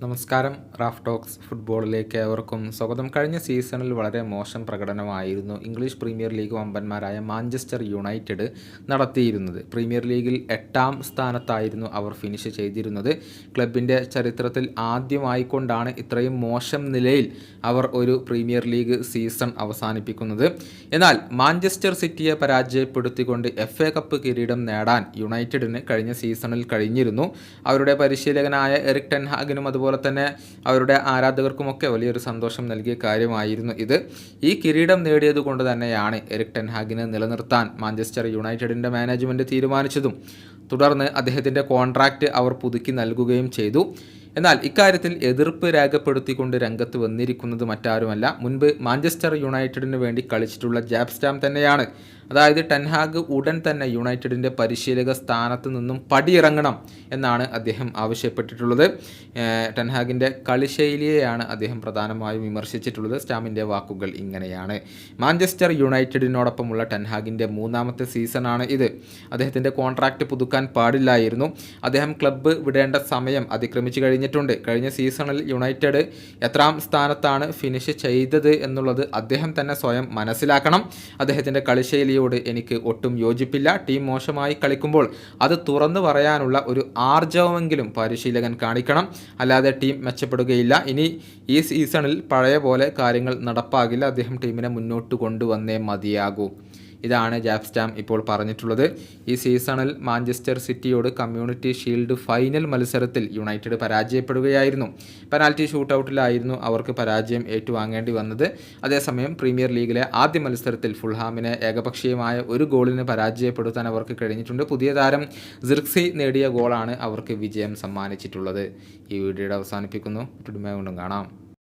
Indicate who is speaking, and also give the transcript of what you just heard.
Speaker 1: നമസ്കാരം. Raf talks ഫുട്ബോളിലേക്ക് ഏവർക്കും സ്വാഗതം. കഴിഞ്ഞ സീസണിൽ വളരെ മോശം പ്രകടനമായിരുന്നു ഇംഗ്ലീഷ് പ്രീമിയർ ലീഗ് വമ്പന്മാരായ മാഞ്ചസ്റ്റർ യുണൈറ്റഡ് നടത്തിയിരുന്നത്. പ്രീമിയർ ലീഗിൽ 8ാം സ്ഥാനത്തായിരുന്നു അവർ ഫിനിഷ് ചെയ്തിരുന്നത്. ക്ലബിൻ്റെ ചരിത്രത്തിൽ ആദ്യമായിക്കൊണ്ടാണ് ഇത്രയും മോശം നിലയിൽ അവർ ഒരു പ്രീമിയർ ലീഗ് സീസൺ അവസാനിപ്പിക്കുന്നത്. എന്നാൽ മാഞ്ചസ്റ്റർ സിറ്റിയെ പരാജയപ്പെടുത്തിക്കൊണ്ട് FA കപ്പ് കിരീടം നേടാൻ യുണൈറ്റഡിന് കഴിഞ്ഞ സീസണിൽ കഴിഞ്ഞിരുന്നു. അവരുടെ പരിശീലകനായ എറിക് ടെൻ ഹാഗിനും അതുപോലെ തന്നെ അവരുടെ ആരാധകർക്കുമൊക്കെ വലിയൊരു സന്തോഷം നൽകിയ കാര്യമായിരുന്നു ഇത്. ഈ കിരീടം നേടിയത് കൊണ്ട് തന്നെയാണ് എറിക് ടെൻ ഹാഗിനെ നിലനിർത്താൻ മാഞ്ചസ്റ്റർ യുണൈറ്റഡിൻ്റെ മാനേജ്മെൻറ്റ് തീരുമാനിച്ചതും. തുടർന്ന് അദ്ദേഹത്തിൻ്റെ കോൺട്രാക്റ്റ് അവർ പുതുക്കി നൽകുകയും ചെയ്തു. എന്നാൽ ഇക്കാര്യത്തിൽ എതിർപ്പ് രേഖപ്പെടുത്തിക്കൊണ്ട് രംഗത്ത് വന്നിരിക്കുന്നത് മറ്റാരുമല്ല, മുൻപ് മാഞ്ചസ്റ്റർ യുണൈറ്റഡിന് വേണ്ടി കളിച്ചിട്ടുള്ള ജാബ് സ്റ്റാം തന്നെയാണ്. അതായത് ടെൻ ഹാഗ് ഉടൻ തന്നെ യുണൈറ്റഡിൻ്റെ പരിശീലക സ്ഥാനത്ത് നിന്നും പടിയിറങ്ങണം എന്നാണ് അദ്ദേഹം ആവശ്യപ്പെട്ടിട്ടുള്ളത്. ടെൻ ഹാഗിൻ്റെ കളിശൈലിയെയാണ് അദ്ദേഹം പ്രധാനമായും വിമർശിച്ചിട്ടുള്ളത്. സ്റ്റാമിൻ്റെ വാക്കുകൾ ഇങ്ങനെയാണ്: മാഞ്ചസ്റ്റർ യുണൈറ്റഡിനോടൊപ്പമുള്ള ടെൻ ഹാഗിൻ്റെ 3ാമത്തെ സീസണാണ് ഇത്. അദ്ദേഹത്തിൻ്റെ കോൺട്രാക്റ്റ് പുതുക്കാൻ പാടില്ലായിരുന്നു. അദ്ദേഹം ക്ലബ്ബ് വിടേണ്ട സമയം അതിക്രമിച്ചു കഴിഞ്ഞിട്ടുണ്ട്. കഴിഞ്ഞ സീസണിൽ യുണൈറ്റഡ് എത്രാം സ്ഥാനത്താണ് ഫിനിഷ് ചെയ്തത് എന്നുള്ളത് അദ്ദേഹം തന്നെ സ്വയം മനസ്സിലാക്കണം. അദ്ദേഹത്തിൻ്റെ കളിശൈലിയോട് എനിക്ക് ഒട്ടും യോജിപ്പില്ല. ടീം മോശമായി കളിക്കുമ്പോൾ അത് തുറന്നു പറയാനുള്ള ഒരു ആർജവമെങ്കിലും പരിശീലകൻ കാണിക്കണം, അല്ലാതെ ടീം മെച്ചപ്പെടുകയില്ല. ഇനി ഈ സീസണിൽ പഴയ പോലെ കാര്യങ്ങൾ നടപ്പാകില്ല. അദ്ദേഹം ടീമിനെ മുന്നോട്ട് കൊണ്ടുവന്നേ മതിയാകൂ. ഇതാണ് ജാബ് സ്റ്റാം ഇപ്പോൾ പറഞ്ഞിട്ടുള്ളത്. ഈ സീസണിൽ മാഞ്ചസ്റ്റർ സിറ്റിയോട് കമ്മ്യൂണിറ്റി ഷീൽഡ് ഫൈനൽ മത്സരത്തിൽ യുണൈറ്റഡ് പരാജയപ്പെടുകയായിരുന്നു. പെനാൽറ്റി ഷൂട്ടൗട്ടിലായിരുന്നു അവർക്ക് പരാജയം ഏറ്റുവാങ്ങേണ്ടി വന്നത്. അതേസമയം പ്രീമിയർ ലീഗിലെ ആദ്യ മത്സരത്തിൽ ഫുൾഹാമിനെ ഏകപക്ഷീയമായ ഒരു ഗോളിന് പരാജയപ്പെടുത്താൻ അവർക്ക് കഴിഞ്ഞിട്ടുണ്ട്. പുതിയ താരം സിർക്സി നേടിയ ഗോളാണ് അവർക്ക് വിജയം സമ്മാനിച്ചിട്ടുള്ളത്. ഈ വീഡിയോയുടെ അവസാനിപ്പിക്കുന്നു. വീണ്ടും കാണാം.